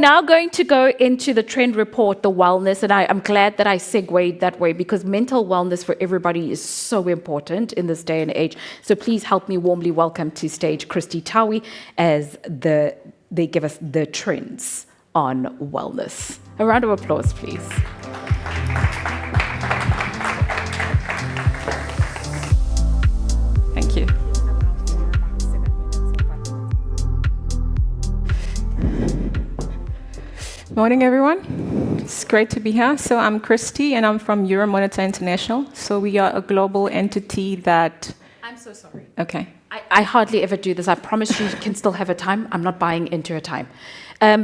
now going to go into the trend report, the wellness, and I'm glad that I segued that way because mental wellness for everybody is so important in this day and age. So please help me warmly welcome to stage Christy Tawii as they give us the trends on wellness. A round of applause, please. Thank you. Morning, everyone. It's great to be here. So I'm Christy, and I'm from Euromonitor International. So we are a global entity that... I'm so sorry. Okay. I hardly ever do this. I promise you can still have a time. I'm not buying into a time.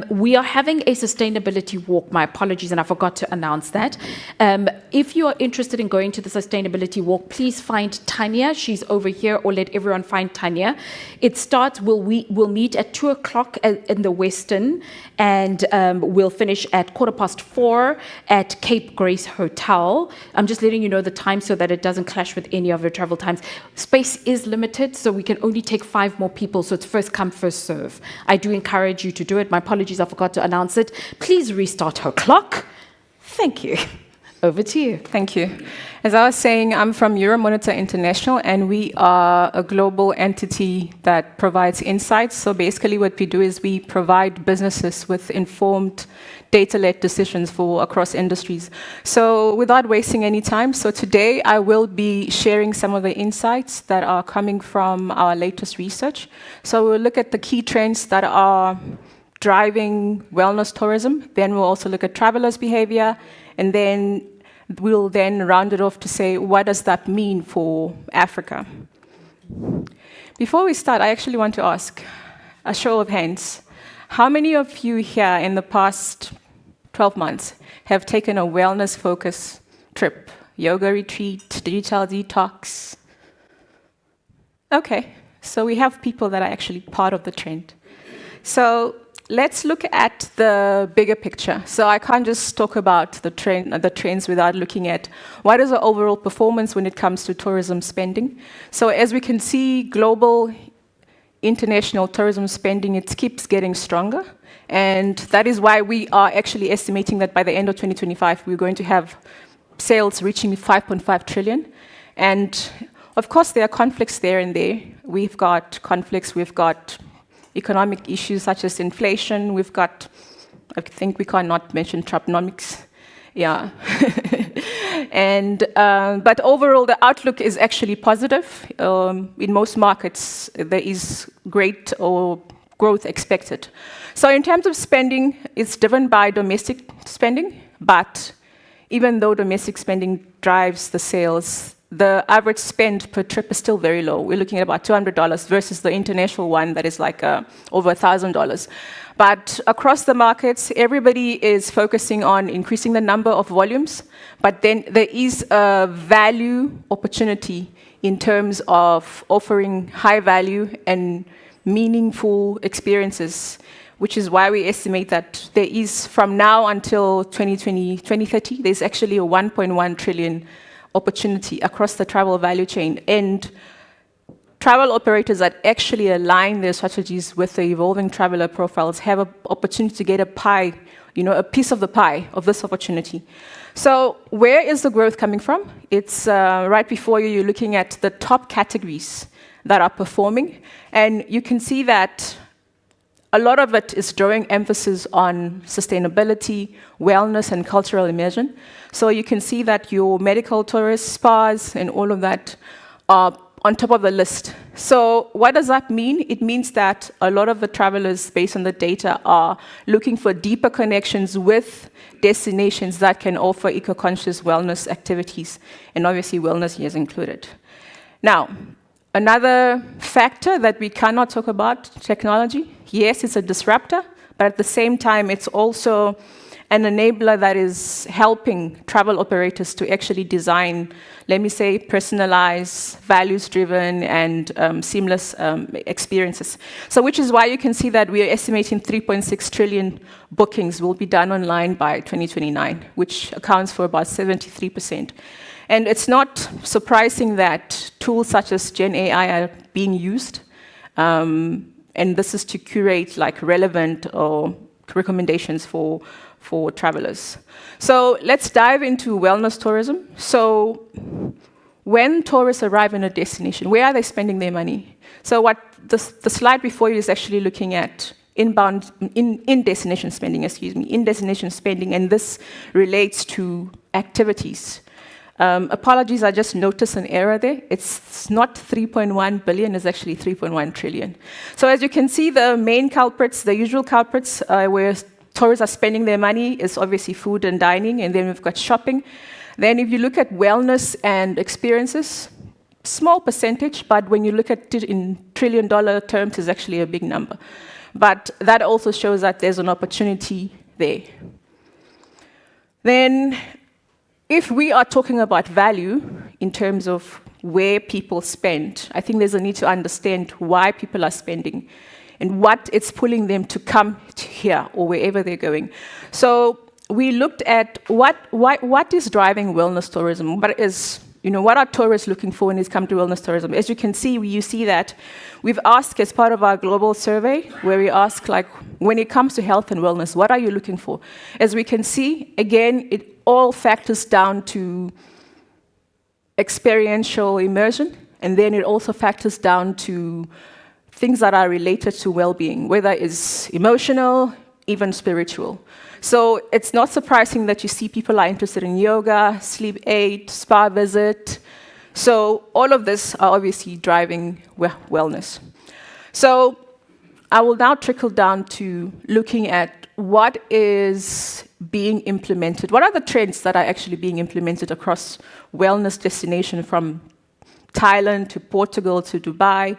We are having a sustainability walk. My apologies, and I forgot to announce that. If you are interested in going to the sustainability walk, please find Tanya. She's over here, or let everyone find Tanya. It starts, we'll meet at 2 o'clock in the Western, and we'll finish at 4:15 at Cape Grace Hotel. I'm just letting you know the time so that it doesn't clash with any of your travel times. Space is limited, so we can only take 5 more people, so it's first come, first serve. I do encourage you to do it. My apologies, I forgot to announce it. Please restart her clock. Thank you. Over to you. Thank you. As I was saying, I'm from Euromonitor International, and we are a global entity that provides insights. So basically what we do is we provide businesses with informed data-led decisions for across industries. So without wasting any time, so today I will be sharing some of the insights that are coming from our latest research. So we'll look at the key trends that are driving wellness tourism. Then we'll also look at travelers' behavior, and then we'll round it off to say, what does that mean for Africa? Before we start, I actually want to ask a show of hands. How many of you here in the past 12 months have taken a wellness-focused trip? Yoga retreat, digital detox? Okay, so we have people that are actually part of the trend. So let's look at the bigger picture. So I can't just talk about the trends without looking at what is the overall performance when it comes to tourism spending. So as we can see, global international tourism spending, it keeps getting stronger. And that is why we are actually estimating that by the end of 2025, we're going to have sales reaching 5.5 trillion. And of course, there are conflicts there and there. We've got conflicts, we've got economic issues such as inflation. We've got, I think we cannot mention Trumponomics. Yeah. But overall, the outlook is actually positive. In most markets, there is great growth expected. So in terms of spending, it's driven by domestic spending, but even though domestic spending drives the sales, the average spend per trip is still very low. We're looking at about $200 versus the international one that is like over $1,000. But across the markets, everybody is focusing on increasing the number of volumes, but then there is a value opportunity in terms of offering high value and meaningful experiences, which is why we estimate that there is, from now until 2030, there's actually a 1.1 trillion opportunity across the travel value chain. And travel operators that actually align their strategies with the evolving traveler profiles have an opportunity to get a pie, a piece of the pie of this opportunity. So where is the growth coming from? It's right before you, you're looking at the top categories that are performing. And you can see that a lot of it is drawing emphasis on sustainability, wellness, and cultural immersion. So you can see that your medical tourists, spas, and all of that are on top of the list. So what does that mean? It means that a lot of the travelers, based on the data, are looking for deeper connections with destinations that can offer eco-conscious wellness activities, and obviously wellness here is included. Now, another factor that we cannot talk about, technology. Yes, it's a disruptor, but at the same time, it's also an enabler that is helping travel operators to actually design, let me say, personalized, values-driven, and seamless experiences. So which is why you can see that we are estimating 3.6 trillion bookings will be done online by 2029, which accounts for about 73%. And it's not surprising that tools such as Gen AI are being used, and this is to curate like relevant or recommendations for travelers. So let's dive into wellness tourism. So when tourists arrive in a destination, where are they spending their money? So what the slide before you is actually looking at in-destination spending, in-destination spending, and this relates to activities. Apologies, I just noticed an error there. It's not 3.1 billion, it's actually 3.1 trillion. So as you can see, the main culprits, the usual culprits where tourists are spending their money is obviously food and dining, and then we've got shopping. Then if you look at wellness and experiences, small percentage, but when you look at it in trillion-dollar terms, it's actually a big number. But that also shows that there's an opportunity there. Then, if we are talking about value in terms of where people spend, I think there's a need to understand why people are spending and what it's pulling them to come to here or wherever they're going. So we looked at what is driving wellness tourism, what are tourists looking for when they come to wellness tourism? As you can see, you see that we've asked as part of our global survey, where we ask, like, when it comes to health and wellness, what are you looking for? As we can see, again, it all factors down to experiential immersion, and then it also factors down to things that are related to well-being, whether it's emotional, even spiritual. So it's not surprising that you see people are interested in yoga, sleep aid, spa visit. So all of this are obviously driving wellness. So I will now trickle down to looking at what is being implemented. What are the trends that are actually being implemented across wellness destination from Thailand to Portugal to Dubai?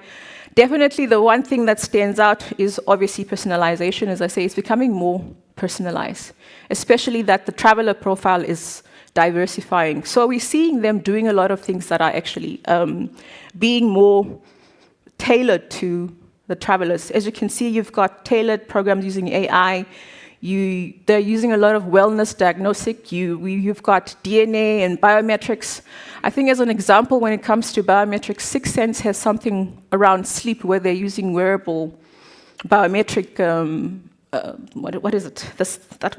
Definitely the one thing that stands out is obviously personalization. As I say, it's becoming more personalized, especially that the traveler profile is diversifying. So we're seeing them doing a lot of things that are actually being more tailored to the travelers. As you can see, you've got tailored programs using AI. They're using a lot of wellness diagnostic. You've got DNA and biometrics. I think as an example, when it comes to biometrics, Sixth Sense has something around sleep where they're using wearable biometric, what is it?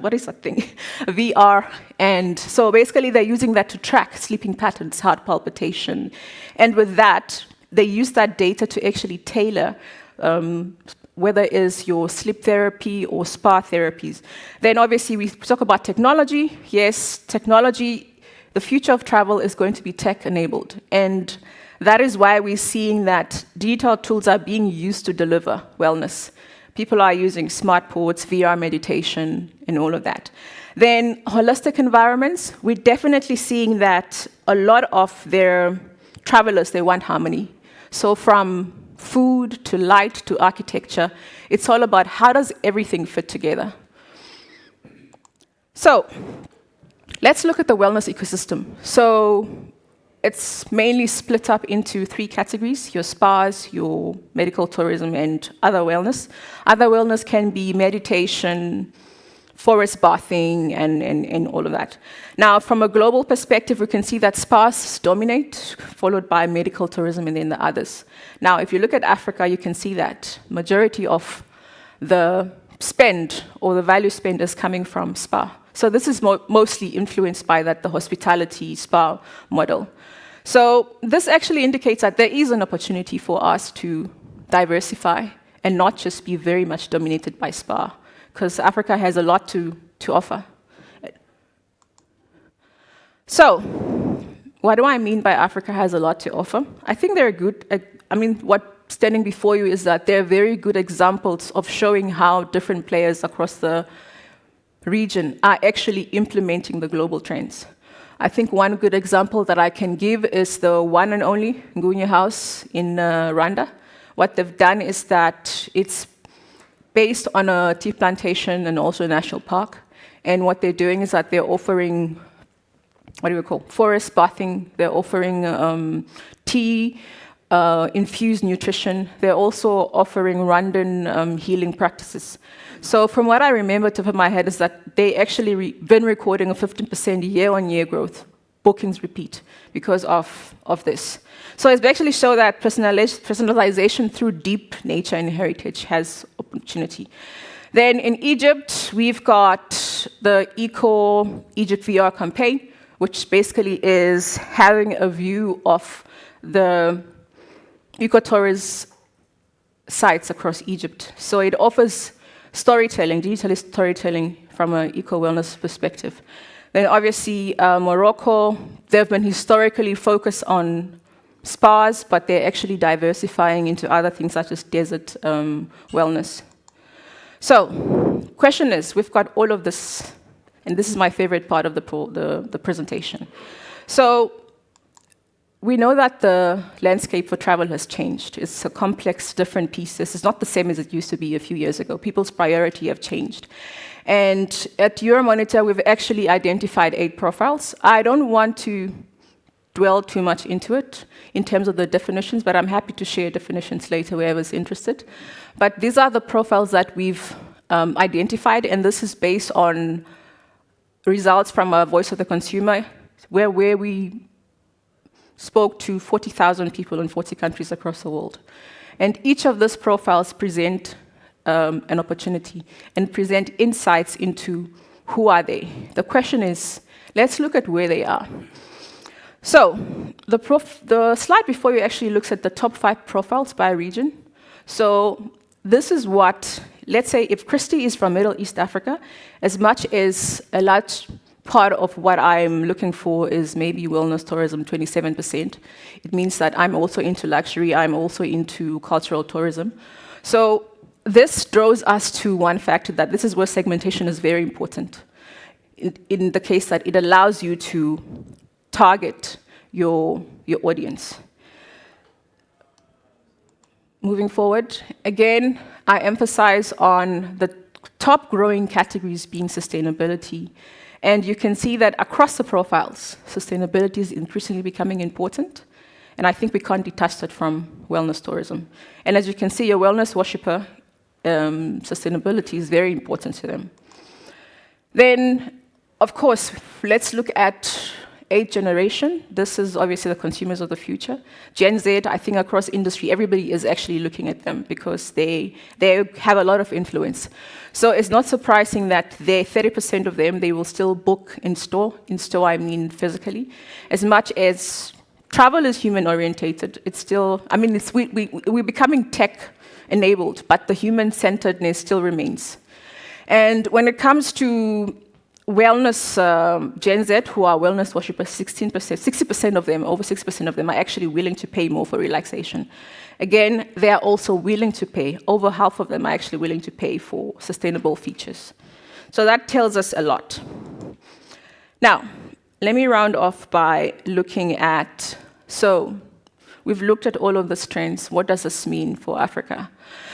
What is that thing? VR. And so basically they're using that to track sleeping patterns, heart palpitation. And with that, they use that data to actually tailor whether it is your sleep therapy or spa therapies. Then obviously we talk about technology. Yes, technology, the future of travel is going to be tech-enabled. And that is why we're seeing that digital tools are being used to deliver wellness. People are using smart ports, VR meditation, and all of that. Then holistic environments, we're definitely seeing that a lot of their travelers, they want harmony. So from food to light to architecture, it's all about how does everything fit together. So let's look at the wellness ecosystem. So it's mainly split up into 3 categories: your spas, your medical tourism, and other wellness. Other wellness can be meditation, forest bathing, and all of that. Now, from a global perspective, we can see that spas dominate, followed by medical tourism, and then the others. Now, if you look at Africa, you can see that majority of the spend or the value spend is coming from spa. So this is mostly influenced by the hospitality spa model. So this actually indicates that there is an opportunity for us to diversify and not just be very much dominated by spa, because Africa has a lot to offer. So, what do I mean by Africa has a lot to offer? I think they're good. What's standing before you is that they're very good examples of showing how different players across the region are actually implementing the global trends. I think one good example that I can give is the one and only Ngunya House in Rwanda. What they've done is that it's based on a tea plantation and also a national park. And what they're doing is that they're offering, forest bathing. They're offering tea, infused nutrition. They're also offering Rwandan healing practices. So from what I remember top of my head is that they actually been recording a 15% year-on-year growth, bookings repeat, because of this. So it's actually show that personalization through deep nature and heritage has opportunity. Then in Egypt, we've got the Eco Egypt VR campaign, which basically is having a view of the ecotourism sites across Egypt. So it offers storytelling, digital storytelling from an eco-wellness perspective. Then obviously Morocco, they've been historically focused on spas, but they're actually diversifying into other things such as desert wellness. So, question is, we've got all of this, and this is my favorite part of the presentation. So, we know that the landscape for travel has changed. It's a complex, different pieces. It's not the same as it used to be a few years ago. People's priority have changed. And at Euromonitor, we've actually identified 8 profiles. I don't want to dwell too much into it in terms of the definitions, but I'm happy to share definitions later whoever's interested. But these are the profiles that we've identified, and this is based on results from a Voice of the Consumer, where we spoke to 40,000 people in 40 countries across the world. And each of these profiles present an opportunity and present insights into who are they. The question is, let's look at where they are. So the slide before you actually looks at the top 5 profiles by region. So this is what, let's say if Christy is from Middle East Africa, as much as a large part of what I'm looking for is maybe wellness tourism, 27%. It means that I'm also into luxury, I'm also into cultural tourism. So this draws us to one factor, that this is where segmentation is very important. In the case that it allows you to target your audience. Moving forward, again, I emphasize on the top growing categories being sustainability. And you can see that across the profiles, sustainability is increasingly becoming important. And I think we can't detach that from wellness tourism. And as you can see, a wellness worshipper, sustainability is very important to them. Then, of course, let's look at 8th generation. This is obviously the consumers of the future. Gen Z, I think across industry, everybody is actually looking at them because they have a lot of influence. So it's not surprising that 30% of them, they will still book in store. In store, I mean physically. As much as travel is human-orientated, it's still, I mean, we're becoming tech-enabled, but the human-centeredness still remains. And when it comes to wellness, Gen Z, who are wellness worshippers, 60% of them, over 60% of them are actually willing to pay more for relaxation. Again, they are also willing to pay. Over half of them are actually willing to pay for sustainable features. So that tells us a lot. Now, let me round off by looking at, so we've looked at all of these trends. What does this mean for Africa?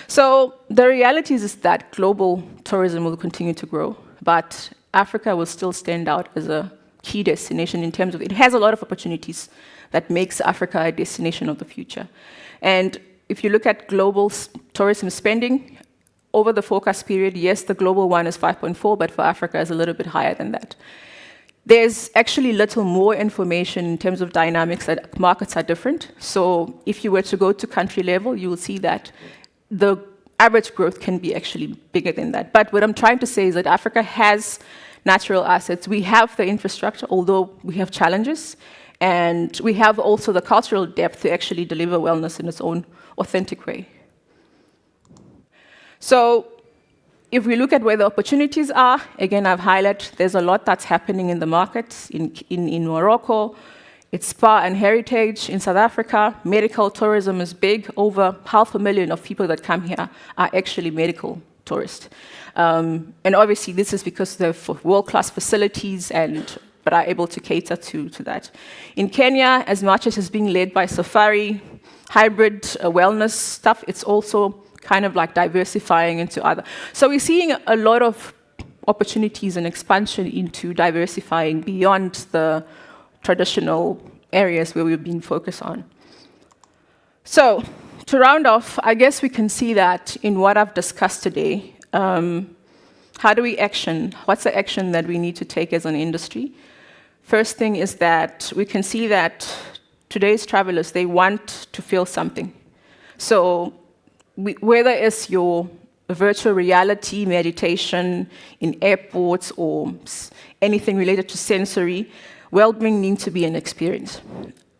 So the reality is that global tourism will continue to grow, but Africa will still stand out as a key destination in terms of, it has a lot of opportunities that makes Africa a destination of the future. And if you look at global tourism spending, over the forecast period, yes, the global one is 5.4, but for Africa is a little bit higher than that. There's actually little more information in terms of dynamics that markets are different. So if you were to go to country level, you will see that the average growth can be actually bigger than that. But what I'm trying to say is that Africa has natural assets. We have the infrastructure, although we have challenges, and we have also the cultural depth to actually deliver wellness in its own authentic way. So if we look at where the opportunities are, again, I've highlighted there's a lot that's happening in the markets in Morocco. It's spa and heritage in South Africa. Medical tourism is big. Over 500,000 of people that come here are actually medical tourists. And obviously, this is because they're world-class facilities but are able to cater to that. In Kenya, as much as it's being led by safari, hybrid wellness stuff, it's also kind of like diversifying into other. So we're seeing a lot of opportunities and expansion into diversifying beyond the traditional areas where we've been focused on. So to round off, I guess we can see that in what I've discussed today, how do we action? What's the action that we need to take as an industry? First thing is that we can see that today's travelers, they want to feel something. So whether it's your virtual reality, meditation in airports, or anything related to sensory, well-being needs to be an experience.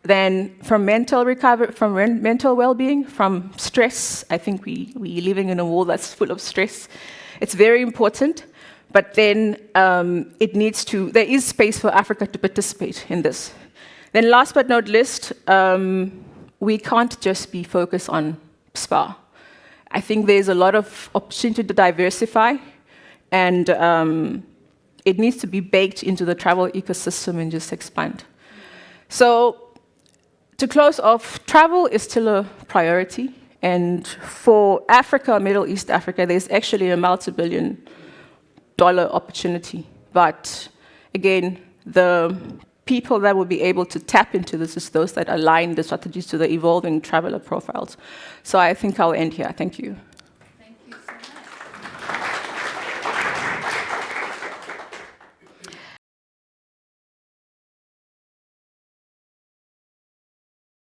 Then from mental recovery, from mental well-being, from stress, I think we're living in a world that's full of stress. It's very important, but then there is space for Africa to participate in this. Then last but not least, we can't just be focused on spa. I think there's a lot of opportunity to diversify, and it needs to be baked into the travel ecosystem and just expand. So to close off, travel is still a priority, and for Africa, Middle East Africa, there's actually a multi-billion-dollar opportunity. But again, the people that will be able to tap into this is those that align the strategies to the evolving traveler profiles. So I think I'll end here. Thank you.